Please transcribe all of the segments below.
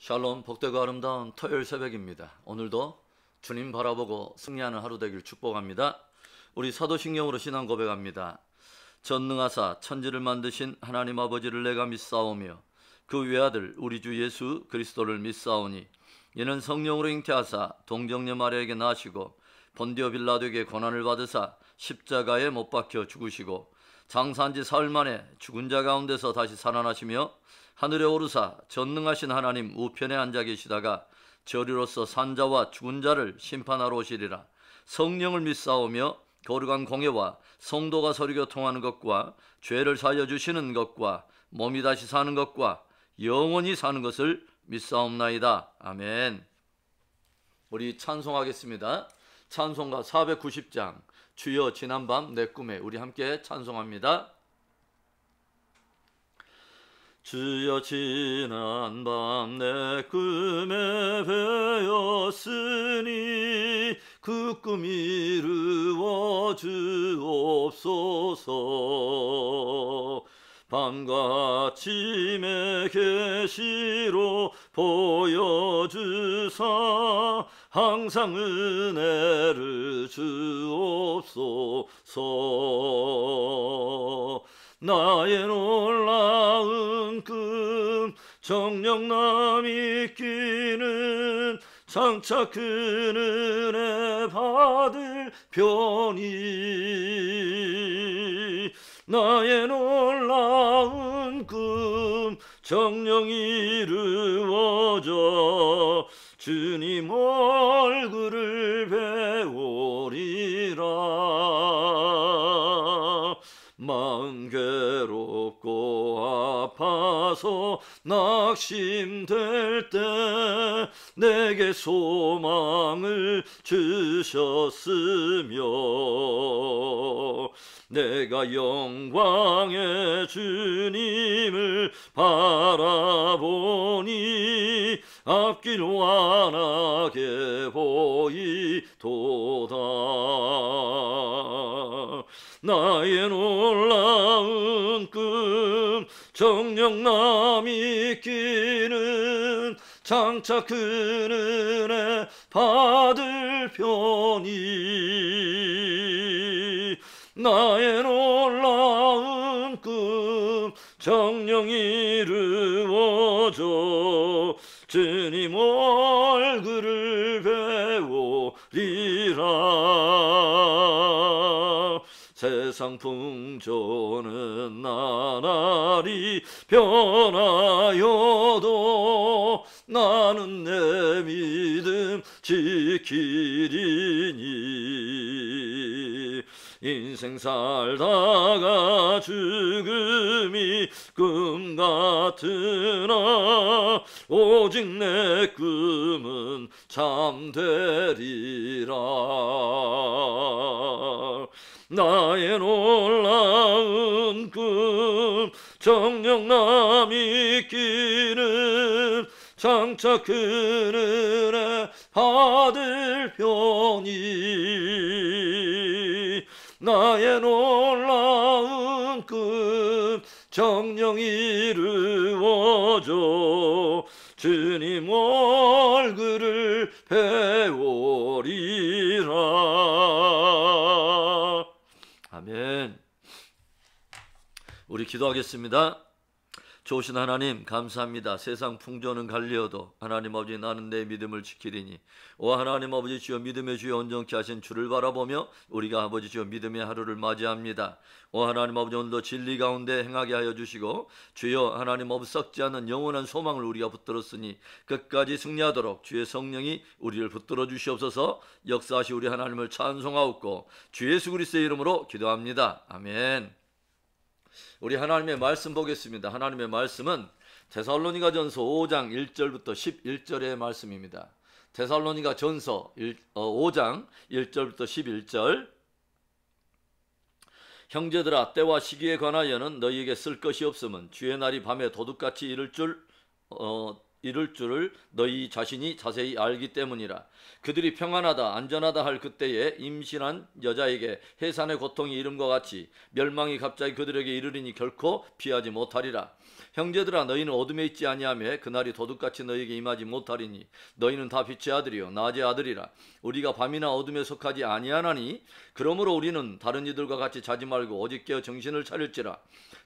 샬롬, 복되고 아름다운 토요일 새벽입니다. 오늘도 주님 바라보고 승리하는 하루 되길 축복합니다. 우리 사도신경으로 신앙 고백합니다. 전능하사 천지를 만드신 하나님 아버지를 내가 믿사오며 그 외아들 우리 주 예수 그리스도를 믿사오니 이는 성령으로 잉태하사 동정녀 마리아에게 나시고 본디오 빌라도에게 고난을 받으사 십자가에 못 박혀 죽으시고 장사한 지 사흘 만에 죽은 자 가운데서 다시 살아나시며 하늘에 오르사 전능하신 하나님 우편에 앉아 계시다가 저리로서 산자와 죽은 자를 심판하러 오시리라. 성령을 믿사오며 거룩한 공예와 성도가 서로 교통하는 것과 죄를 사여 주시는 것과 몸이 다시 사는 것과 영원히 사는 것을 믿사옵나이다. 아멘. 우리 찬송하겠습니다. 찬송가 490장 주여 지난밤 내 꿈에 우리 함께 찬송합니다. 주여 지난밤 내 꿈에 뵈었으니 그 꿈 이루어 주옵소서. 밤과 아침의 계시로 보여주사 항상 은혜를 주옵소서. 나의 놀라운 꿈 정녕 남이 끼는 장차 큰 은혜 받을 편이. 나의 놀라운 꿈 정녕 이루어져 주님 얼굴을 배우리라. 마음 괴롭고 아파서 낙심될 때 내게 소망을 주셨으며 내가 영광의 주님을 바라보니 앞길 환하게 보이도다. 나의 놀라운 꿈 정녕 남이 끼는 장차 큰 은혜 받을 편이. 나의 놀라운 꿈 정녕 이루어져 주님 얼굴을 배우리라. 세상 풍조는 나날이 변하여도 나는 내 믿음 지키리니. 인생 살다가 죽음이 꿈 같으나 오직 내 꿈은 잠되리라. 나의 놀라운 꿈 정녕 남이 끼는 장차 큰 은혜 받을 편이. 나의 놀라운 꿈 정녕 이루어져 주님 얼굴을 배우리라. 아멘. 우리 기도하겠습니다. 좋으신 하나님 감사합니다. 세상 풍조는 갈리어도 하나님 아버지 나는 내 믿음을 지키리니. 오 하나님 아버지 주여 믿음의 주여 온전케 하신 주를 바라보며 우리가 아버지 주여 믿음의 하루를 맞이합니다. 오 하나님 아버지 오늘도 진리 가운데 행하게 하여 주시고 주여 하나님 아버지 썩지 않는 영원한 소망을 우리가 붙들었으니 끝까지 승리하도록 주의 성령이 우리를 붙들어 주시옵소서. 역사하시 우리 하나님을 찬송하옵고 주 예수 그리스도의 이름으로 기도합니다. 아멘. 우리 하나님의 말씀 보겠습니다. 하나님의 말씀은 데살로니가전서 5장 1절부터 11절의 말씀입니다. 데살로니가전서 5장 1절부터 11절. 형제들아 때와 시기에 관하여는 너희에게 쓸 것이 없음은 주의 날이 밤에 도둑같이 이를 줄 이룰 줄을 너희 자신이 자세히 알기 때문이라. 그들이 평안하다 안전하다 할 그때에 임신한 여자에게 해산의 고통이 이름과 같이 멸망이 갑자기 그들에게 이르리니 결코 피하지 못하리라. 형제들아, 너희는 어둠에 있지 아니하며 그날이 도둑같이 너희에게 임하지 못하리니 너희는 다 빛의 아들이요 낮의 아들이라. 우리가 밤이나 어둠에 속하지 아니하나니 그러므로 우리는 다른 이들과 같이 자지 말고 오직 깨어 정신을 차릴지라.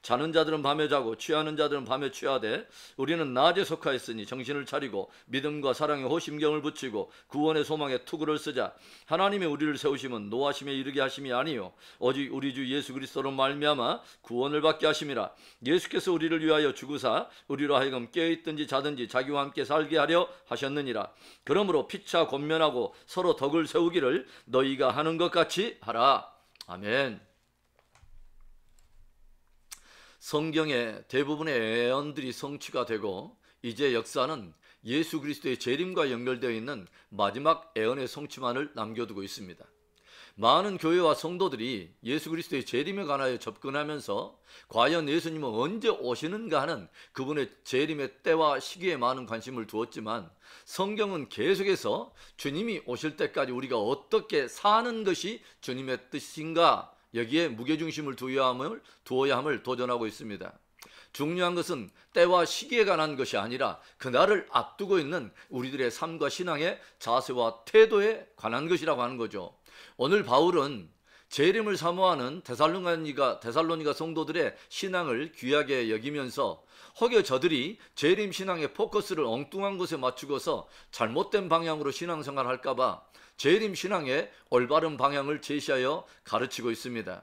자는 자들은 밤에 자고 취하는 자들은 밤에 취하되 우리는 낮에 속하였으니 정신을 차리고 믿음과 사랑에 호심경을 붙이고 구원의 소망에 투구를 쓰자. 하나님이 우리를 세우심은 노하심에 이르게 하심이 아니요 오직 우리 주 예수 그리스도로 말미암아 구원을 받게 하심이라. 예수께서 우리를 위하여 죽으사 우리로 하여금 깨어있든지 자든지 자기와 함께 살게 하려 하셨느니라. 그러므로 피차 권면하고 서로 덕을 세우기를 너희가 하는 것 같이 하라. 아멘. 성경의 대부분의 예언들이 성취가 되고 이제 역사는 예수 그리스도의 재림과 연결되어 있는 마지막 예언의 성취만을 남겨두고 있습니다. 많은 교회와 성도들이 예수 그리스도의 재림에 관하여 접근하면서 과연 예수님은 언제 오시는가 하는 그분의 재림의 때와 시기에 많은 관심을 두었지만 성경은 계속해서 주님이 오실 때까지 우리가 어떻게 사는 것이 주님의 뜻인가, 여기에 무게중심을 두어야 함을 도전하고 있습니다. 중요한 것은 때와 시기에 관한 것이 아니라 그날을 앞두고 있는 우리들의 삶과 신앙의 자세와 태도에 관한 것이라고 하는 거죠. 오늘 바울은 재림을 사모하는 데살로니가 성도들의 신앙을 귀하게 여기면서 혹여 저들이 재림 신앙의 포커스를 엉뚱한 곳에 맞추고서 잘못된 방향으로 신앙생활을 할까봐 재림 신앙의 올바른 방향을 제시하여 가르치고 있습니다.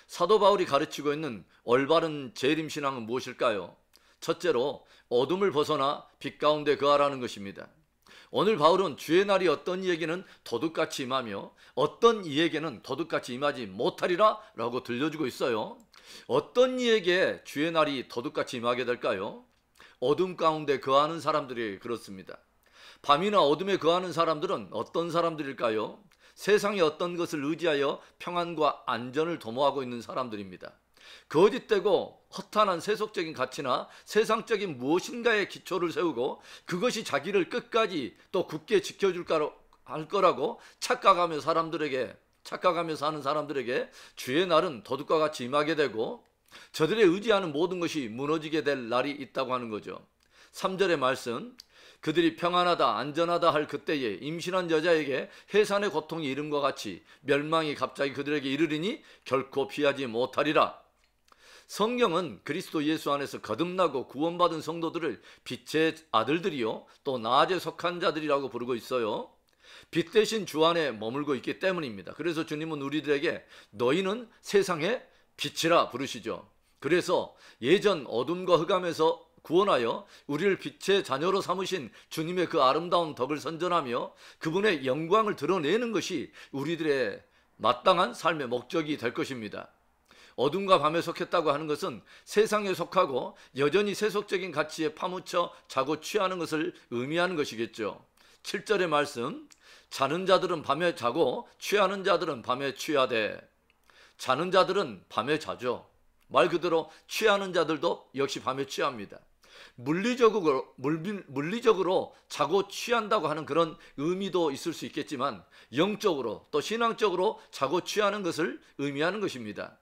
사도 바울이 가르치고 있는 올바른 재림 신앙은 무엇일까요? 첫째로 어둠을 벗어나 빛 가운데 거하라는 것입니다. 오늘 바울은 주의 날이 어떤 이에게는 도둑같이 임하며 어떤 이에게는 도둑같이 임하지 못하리라 라고 들려주고 있어요. 어떤 이에게 주의 날이 도둑같이 임하게 될까요? 어둠 가운데 거하는 사람들이 그렇습니다. 밤이나 어둠에 거하는 사람들은 어떤 사람들일까요? 세상의 어떤 것을 의지하여 평안과 안전을 도모하고 있는 사람들입니다. 거짓되고 허탄한 세속적인 가치나 세상적인 무엇인가에 기초를 세우고 그것이 자기를 끝까지 또 굳게 지켜줄 거라고 착각하며 사는 사람들에게 주의 날은 도둑과 같이 임하게 되고 저들의 의지하는 모든 것이 무너지게 될 날이 있다고 하는 거죠. 3절의 말씀, 그들이 평안하다 안전하다 할 그때에 임신한 여자에게 해산의 고통이 이름과 같이 멸망이 갑자기 그들에게 이르리니 결코 피하지 못하리라. 성경은 그리스도 예수 안에서 거듭나고 구원받은 성도들을 빛의 아들들이요 또 낮에 속한 자들이라고 부르고 있어요. 빛 대신 주 안에 머물고 있기 때문입니다. 그래서 주님은 우리들에게 너희는 세상의 빛이라 부르시죠. 그래서 예전 어둠과 흑암에서 구원하여 우리를 빛의 자녀로 삼으신 주님의 그 아름다운 덕을 선전하며 그분의 영광을 드러내는 것이 우리들의 마땅한 삶의 목적이 될 것입니다. 어둠과 밤에 속했다고 하는 것은 세상에 속하고 여전히 세속적인 가치에 파묻혀 자고 취하는 것을 의미하는 것이겠죠. 7절의 말씀, 자는 자들은 밤에 자고 취하는 자들은 밤에 취하되. 자는 자들은 밤에 자죠. 말 그대로 취하는 자들도 역시 밤에 취합니다. 물리적으로 자고 취한다고 하는 그런 의미도 있을 수 있겠지만 영적으로 또 신앙적으로 자고 취하는 것을 의미하는 것입니다.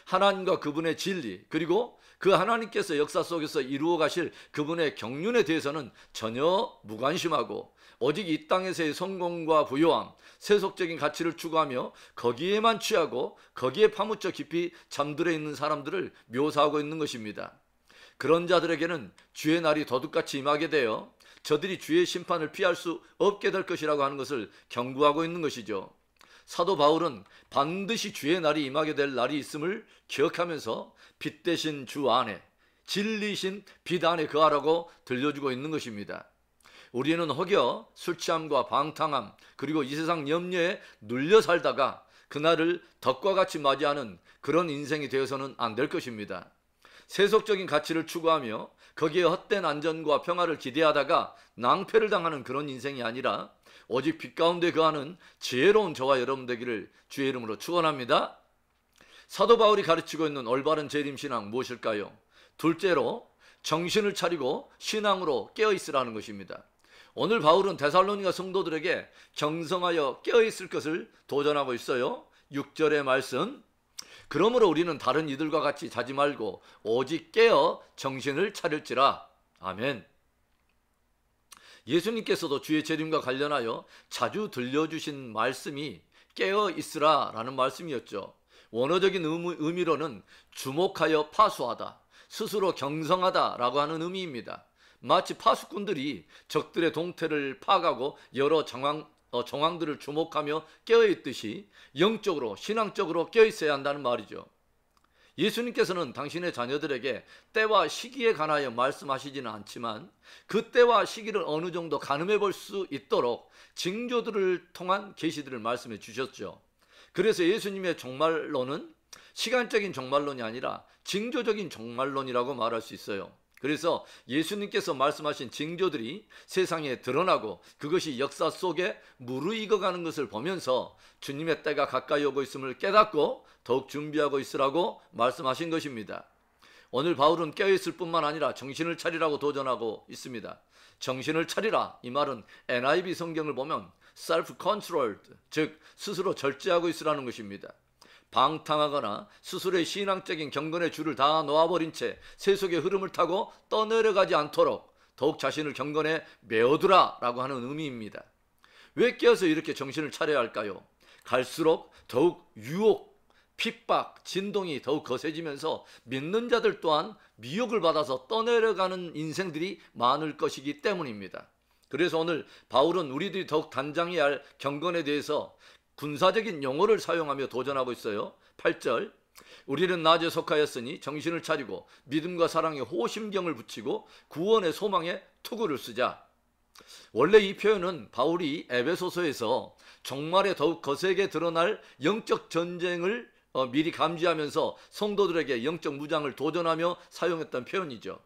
하나님과 그분의 진리 그리고 그 하나님께서 역사 속에서 이루어 가실 그분의 경륜에 대해서는 전혀 무관심하고 오직 이 땅에서의 성공과 부요함, 세속적인 가치를 추구하며 거기에만 취하고 거기에 파묻혀 깊이 잠들어 있는 사람들을 묘사하고 있는 것입니다. 그런 자들에게는 주의 날이 도둑같이 임하게 되어 저들이 주의 심판을 피할 수 없게 될 것이라고 하는 것을 경고하고 있는 것이죠. 사도 바울은 반드시 주의 날이 임하게 될 날이 있음을 기억하면서 빛 대신 주 안에 진리신 빛 안에 거하라고 들려주고 있는 것입니다. 우리는 혹여 술 취함과 방탕함 그리고 이 세상 염려에 눌려 살다가 그날을 덕과 같이 맞이하는 그런 인생이 되어서는 안 될 것입니다. 세속적인 가치를 추구하며 거기에 헛된 안전과 평화를 기대하다가 낭패를 당하는 그런 인생이 아니라 오직 빛 가운데 거하는 지혜로운 저와 여러분 되기를 주의 이름으로 축원합니다. 사도 바울이 가르치고 있는 올바른 재림신앙 무엇일까요? 둘째로 정신을 차리고 신앙으로 깨어있으라는 것입니다. 오늘 바울은 데살로니가 성도들에게 경성하여 깨어있을 것을 도전하고 있어요. 6절의 말씀, 그러므로 우리는 다른 이들과 같이 자지 말고 오직 깨어 정신을 차릴지라. 아멘. 예수님께서도 주의 재림과 관련하여 자주 들려주신 말씀이 깨어 있으라 라는 말씀이었죠. 원어적인 의미로는 주목하여 파수하다, 스스로 경성하다 라고 하는 의미입니다. 마치 파수꾼들이 적들의 동태를 파가고 여러 정황들을 주목하며 깨어있듯이 영적으로 신앙적으로 깨어있어야 한다는 말이죠. 예수님께서는 당신의 자녀들에게 때와 시기에 관하여 말씀하시지는 않지만 그 때와 시기를 어느 정도 가늠해 볼 수 있도록 징조들을 통한 계시들을 말씀해 주셨죠. 그래서 예수님의 종말론은 시간적인 종말론이 아니라 징조적인 종말론이라고 말할 수 있어요. 그래서 예수님께서 말씀하신 징조들이 세상에 드러나고 그것이 역사 속에 무르익어가는 것을 보면서 주님의 때가 가까이 오고 있음을 깨닫고 더욱 준비하고 있으라고 말씀하신 것입니다. 오늘 바울은 깨어있을 뿐만 아니라 정신을 차리라고 도전하고 있습니다. 정신을 차리라, 이 말은 NIV 성경을 보면 self-controlled, 즉 스스로 절제하고 있으라는 것입니다. 방탕하거나 스스로의 신앙적인 경건의 줄을 다 놓아버린 채 세속의 흐름을 타고 떠내려가지 않도록 더욱 자신을 경건에 메어두라 라고 하는 의미입니다. 왜 깨어서 이렇게 정신을 차려야 할까요? 갈수록 더욱 유혹, 핍박, 진동이 더욱 거세지면서 믿는 자들 또한 미혹을 받아서 떠내려가는 인생들이 많을 것이기 때문입니다. 그래서 오늘 바울은 우리들이 더욱 단장해야 할 경건에 대해서 군사적인 용어를 사용하며 도전하고 있어요. 8절, 우리는 낮에 속하였으니 정신을 차리고 믿음과 사랑에 호심경을 붙이고 구원의 소망에 투구를 쓰자. 원래 이 표현은 바울이 에베소서에서 종말에 더욱 거세게 드러날 영적 전쟁을 미리 감지하면서 성도들에게 영적 무장을 도전하며 사용했던 표현이죠.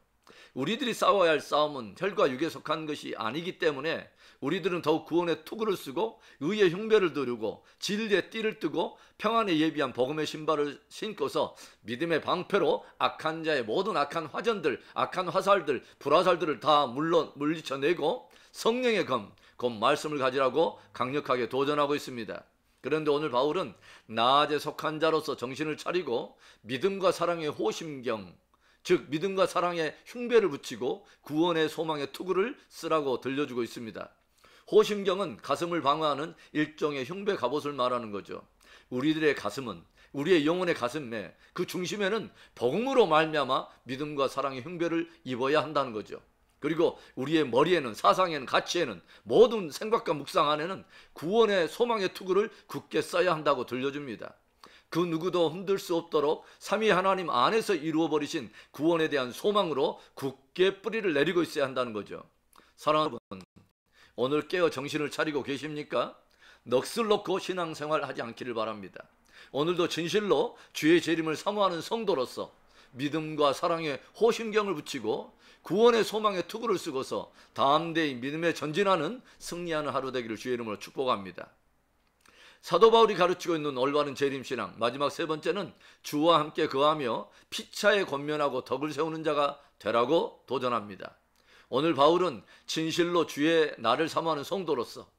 우리들이 싸워야 할 싸움은 혈과 육에 속한 것이 아니기 때문에 우리들은 더욱 구원의 투구를 쓰고 의의 흉배를 두르고 진리의 띠를 뜨고 평안에 예비한 복음의 신발을 신고서 믿음의 방패로 악한 자의 모든 악한 화전들, 악한 화살들, 불화살들을 다 물리쳐내고 성령의 검, 곧 말씀을 가지라고 강력하게 도전하고 있습니다. 그런데 오늘 바울은 낮에 속한 자로서 정신을 차리고 믿음과 사랑의 호심경, 즉 믿음과 사랑의 흉배를 붙이고 구원의 소망의 투구를 쓰라고 들려주고 있습니다. 호심경은 가슴을 방어하는 일종의 흉배 갑옷을 말하는 거죠. 우리들의 가슴은, 우리의 영혼의 가슴에, 그 중심에는 복음으로 말미암아 믿음과 사랑의 흉배를 입어야 한다는 거죠. 그리고 우리의 머리에는, 사상에는, 가치에는, 모든 생각과 묵상 안에는 구원의 소망의 투구를 굳게 써야 한다고 들려줍니다. 그 누구도 흔들 수 없도록 삼위 하나님 안에서 이루어버리신 구원에 대한 소망으로 굳게 뿌리를 내리고 있어야 한다는 거죠. 사랑하는 여러분, 오늘 깨어 정신을 차리고 계십니까? 넋을 놓고 신앙생활 하지 않기를 바랍니다. 오늘도 진실로 주의 재림을 사모하는 성도로서 믿음과 사랑에 호심경을 붙이고 구원의 소망의 투구를 쓰고서 담대히 믿음에 전진하는 승리하는 하루 되기를 주의 이름으로 축복합니다. 사도 바울이 가르치고 있는 올바른 재림신앙, 마지막 세 번째는 주와 함께 거하며 피차에 권면하고 덕을 세우는 자가 되라고 도전합니다. 오늘 바울은 진실로 주의 나를 사모하는 성도로서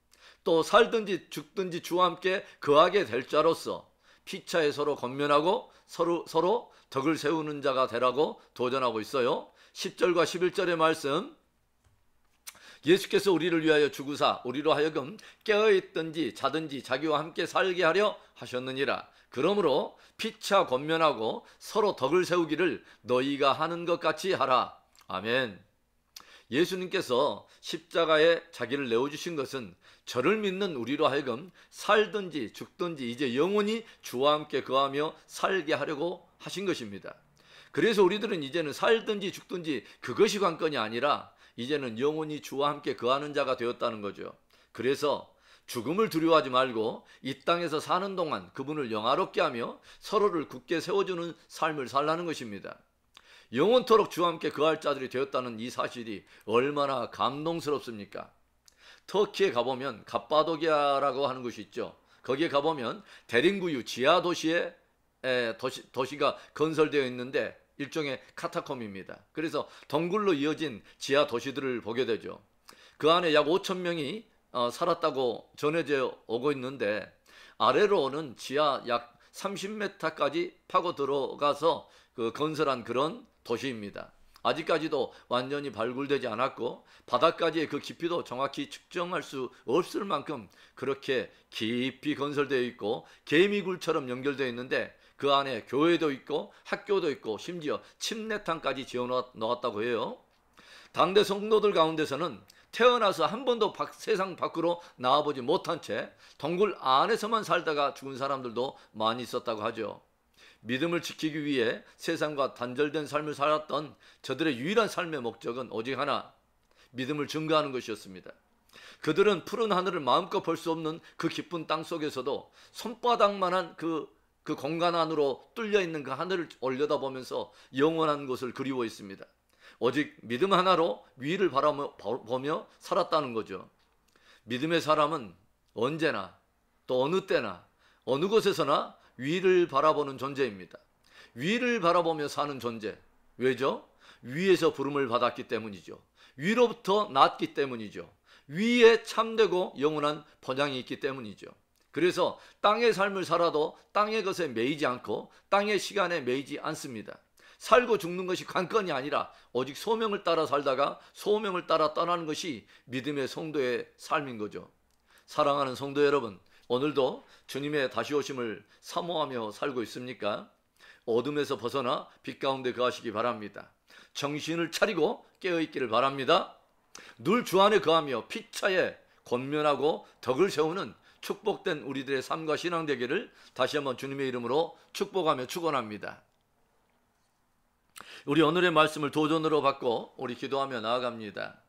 또 살든지 죽든지 주와 함께 거하게 될 자로서 피차에 서로 권면하고 서로 덕을 세우는 자가 되라고 도전하고 있어요. 10절과 11절의 말씀, 예수께서 우리를 위하여 죽으사 우리로 하여금 깨어있든지 자든지 자기와 함께 살게 하려 하셨느니라. 그러므로 피차 권면하고 서로 덕을 세우기를 너희가 하는 것 같이 하라. 아멘. 예수님께서 십자가에 자기를 내어주신 것은 저를 믿는 우리로 하여금 살든지 죽든지 이제 영원히 주와 함께 거하며 살게 하려고 하신 것입니다. 그래서 우리들은 이제는 살든지 죽든지 그것이 관건이 아니라 이제는 영원히 주와 함께 거하는 자가 되었다는 거죠. 그래서 죽음을 두려워하지 말고 이 땅에서 사는 동안 그분을 영화롭게 하며 서로를 굳게 세워주는 삶을 살라는 것입니다. 영원토록 주와 함께 거할 자들이 되었다는 이 사실이 얼마나 감동스럽습니까? 터키에 가보면 갑바도기아라고 하는 곳이 있죠. 거기에 가보면 대림구유 지하 도시가 건설되어 있는데 일종의 카타콤입니다. 그래서 덩굴로 이어진 지하 도시들을 보게 되죠. 그 안에 약 5천 명이 살았다고 전해져 오고 있는데, 아래로는 지하 약 30m까지 파고 들어가서 건설한 그런 도시입니다. 아직까지도 완전히 발굴되지 않았고 바닥까지의 그 깊이도 정확히 측정할 수 없을 만큼 그렇게 깊이 건설되어 있고 개미굴처럼 연결되어 있는데, 그 안에 교회도 있고 학교도 있고 심지어 침례탕까지 지어 놓았다고 해요. 당대 성도들 가운데서는 태어나서 한 번도 세상 밖으로 나와보지 못한 채 덩굴 안에서만 살다가 죽은 사람들도 많이 있었다고 하죠. 믿음을 지키기 위해 세상과 단절된 삶을 살았던 저들의 유일한 삶의 목적은 오직 하나, 믿음을 증거하는 것이었습니다. 그들은 푸른 하늘을 마음껏 볼 수 없는 그 깊은 땅 속에서도 손바닥만한 그 공간 안으로 뚫려 있는 그 하늘을 올려다보면서 영원한 곳을 그리워했습니다. 오직 믿음 하나로 위를 바라보며 살았다는 거죠. 믿음의 사람은 언제나 또 어느 때나 어느 곳에서나 위를 바라보는 존재입니다. 위를 바라보며 사는 존재. 왜죠? 위에서 부름을 받았기 때문이죠. 위로부터 났기 때문이죠. 위에 참되고 영원한 번향이 있기 때문이죠. 그래서 땅의 삶을 살아도 땅의 것에 매이지 않고 땅의 시간에 매이지 않습니다. 살고 죽는 것이 관건이 아니라 오직 소명을 따라 살다가 소명을 따라 떠나는 것이 믿음의 성도의 삶인 거죠. 사랑하는 성도 여러분, 오늘도 주님의 다시 오심을 사모하며 살고 있습니까? 어둠에서 벗어나 빛 가운데 거하시기 바랍니다. 정신을 차리고 깨어있기를 바랍니다. 늘 주 안에 거하며 피차에 권면하고 덕을 세우는 축복된 우리들의 삶과 신앙 되기를 다시 한번 주님의 이름으로 축복하며 축원합니다. 우리 오늘의 말씀을 도전으로 받고 우리 기도하며 나아갑니다.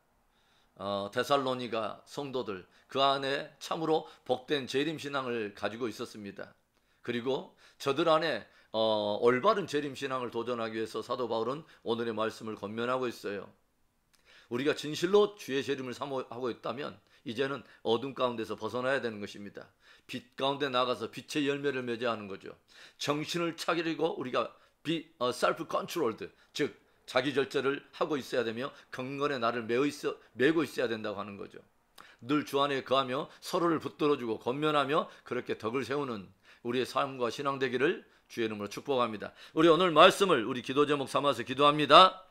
데살로니가 성도들, 그 안에 참으로 복된 재림신앙을 가지고 있었습니다. 그리고 저들 안에 올바른 재림신앙을 도전하기 위해서 사도 바울은 오늘의 말씀을 권면하고 있어요. 우리가 진실로 주의 재림을 사모하고 있다면 이제는 어둠 가운데서 벗어나야 되는 것입니다. 빛 가운데 나가서 빛의 열매를 맺어야 하는 거죠. 정신을 차리고 우리가 self controlled, 즉 자기 절제를 하고 있어야 되며 경건의 나를 메고 있어야 된다고 하는 거죠. 늘 주 안에 거하며 서로를 붙들어주고 권면하며 그렇게 덕을 세우는 우리의 삶과 신앙 되기를 주의 이름으로 축복합니다. 우리 오늘 말씀을 우리 기도 제목 삼아서 기도합니다.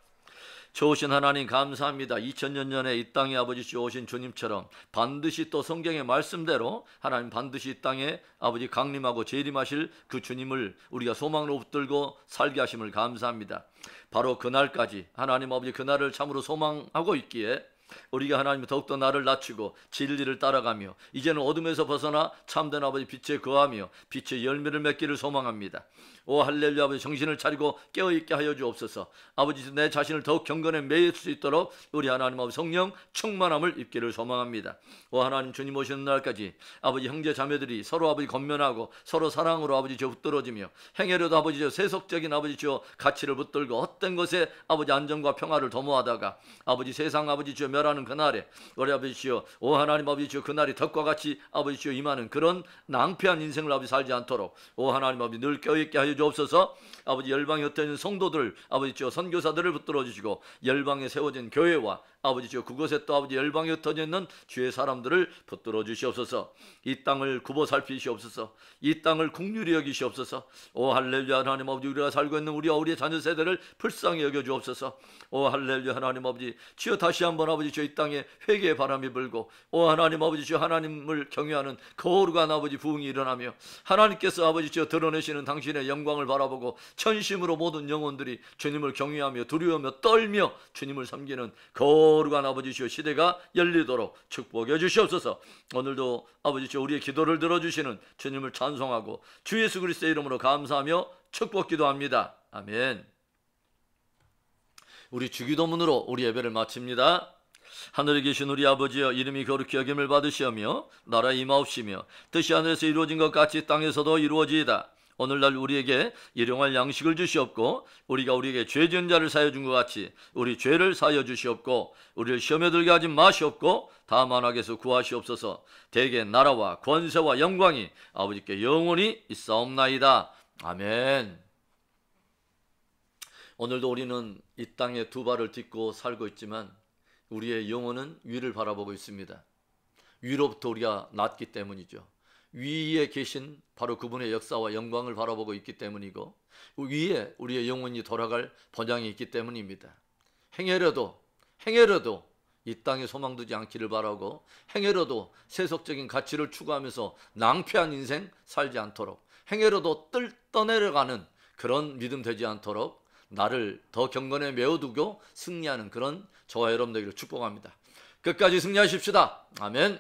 좋으신 하나님 감사합니다. 2000년 전에 이 땅에 아버지 오신 주님처럼 반드시 또 성경의 말씀대로 하나님 반드시 이 땅에 아버지 강림하고 재림하실 그 주님을 우리가 소망으로 붙들고 살게 하심을 감사합니다. 바로 그날까지 하나님 아버지 그날을 참으로 소망하고 있기에 우리가 하나님 더욱더 나를 낮추고 진리를 따라가며 이제는 어둠에서 벗어나 참된 아버지 빛에 거하며 빛의 열매를 맺기를 소망합니다. 오 할렐루야. 아버지 정신을 차리고 깨어있게 하여 주옵소서. 아버지 내 자신을 더욱 경건에 매일 수 있도록 우리 하나님 아버지 성령 충만함을 입기를 소망합니다. 오 하나님 주님 오시는 날까지 아버지 형제 자매들이 서로 아버지 권면하고 서로 사랑으로 아버지 저 붙들어지며 행여라도 아버지 저 세속적인 아버지 저 가치를 붙들고 헛된 것에 아버지 안정과 평화를 도모하다가 아버지 세상 아버지 저 멸하는 그날에 우리 아버지시여 오 하나님 아버지시여 그날이 덕과 같이 아버지시여 임하는 그런 낭패한 인생을 아버지 살지 않도록 오 하나님 아버지 늘 깨어있게 하여 주옵소서. 아버지 열방에 흩어진 성도들 아버지시여 선교사들을 붙들어 주시고 열방에 세워진 교회와 아버지시여 그곳에 또 아버지 열방에 흩어져 있는 주의 사람들을 붙들어 주시옵소서. 이 땅을 굽어 살피시옵소서. 이 땅을 국률이 여기시옵소서. 오 할렐루야. 하나님 아버지 우리가 살고 있는 우리의 자녀 세대를 불쌍히 여겨 주옵소서. 오 할렐루야. 하나님 아버지 주여 다시 한번 아버지 주의 땅에 회개의 바람이 불고 오 하나님 아버지 주여 하나님을 경외하는 거룩한 아버지 부흥이 일어나며 하나님께서 아버지 주여 드러내시는 당신의 영광을 바라보고 천심으로 모든 영혼들이 주님을 경외하며 두려워하며 떨며 주님을 섬기는 거룩한 아버지 주여 시대가 열리도록 축복해 주시옵소서. 오늘도 아버지 주여 우리의 기도를 들어주시는 주님을 찬송하고 주 예수 그리스도의 이름으로 감사하며 축복 기도합니다. 아멘. 우리 주기도문으로 우리 예배를 마칩니다. 하늘에 계신 우리 아버지여 이름이 거룩히 여김을 받으시오며 나라 임하옵시며 뜻이 하늘에서 이루어진 것 같이 땅에서도 이루어지이다. 오늘날 우리에게 일용할 양식을 주시옵고 우리가 우리에게 죄 지은 자를 사하여 준 것 같이 우리 죄를 사하여 주시옵고 우리를 시험에 들게 하지 마시옵고 다만 악에서 구하시옵소서. 대개 나라와 권세와 영광이 아버지께 영원히 있사옵나이다. 아멘. 오늘도 우리는 이 땅에 두 발을 딛고 살고 있지만 우리의 영혼은 위를 바라보고 있습니다. 위로부터 우리가 났기 때문이죠. 위에 계신 바로 그분의 역사와 영광을 바라보고 있기 때문이고 위에 우리의 영혼이 돌아갈 번향이 있기 때문입니다. 행여라도 이 땅에 소망 두지 않기를 바라고 행여라도 세속적인 가치를 추구하면서 낭패한 인생 살지 않도록 행여라도 떠내려가는 그런 믿음 되지 않도록 나를 더 경건에 메워두고 승리하는 그런 저와 여러분 되기를 축복합니다. 끝까지 승리하십시다. 아멘.